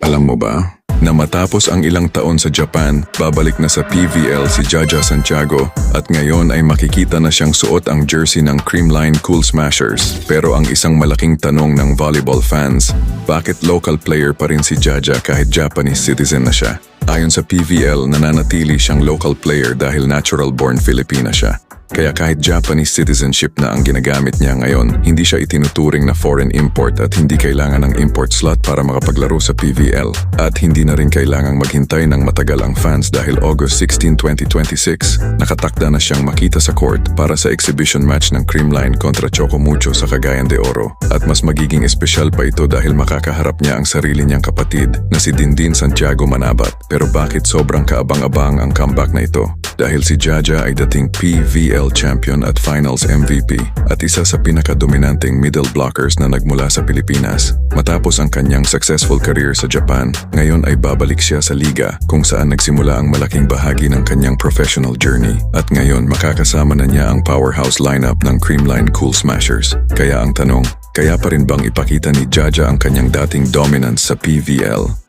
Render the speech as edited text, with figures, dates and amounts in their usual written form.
Alam mo ba, na matapos ang ilang taon sa Japan, babalik na sa PVL si Jaja Santiago at ngayon ay makikita na siyang suot ang jersey ng Creamline Cool Smashers. Pero ang isang malaking tanong ng volleyball fans, bakit local player pa rin si Jaja kahit Japanese citizen na siya? Ayon sa PVL, nananatili siyang local player dahil natural-born Filipina siya. Kaya kahit Japanese citizenship na ang ginagamit niya ngayon, hindi siya itinuturing na foreign import at hindi kailangan ng import slot para makapaglaro sa PVL. At hindi na rin kailangang maghintay ng matagal ang fans dahil August 16, 2026, nakatakda na siyang makita sa court para sa exhibition match ng Creamline kontra Chocomucho sa Cagayan de Oro. At mas magiging espesyal pa ito dahil makakaharap niya ang sarili niyang kapatid na si Dindin Santiago Manabat. Pero bakit sobrang kaabang-abang ang comeback na ito? Dahil si Jaja ay dating PVL champion at finals MVP at isa sa pinakadominanteng middle blockers na nagmula sa Pilipinas. Matapos ang kanyang successful career sa Japan, ngayon ay babalik siya sa liga kung saan nagsimula ang malaking bahagi ng kanyang professional journey. At ngayon makakasama na niya ang powerhouse lineup ng Creamline Cool Smashers. Kaya ang tanong, kaya pa rin bang ipakita ni Jaja ang kanyang dating dominance sa PVL?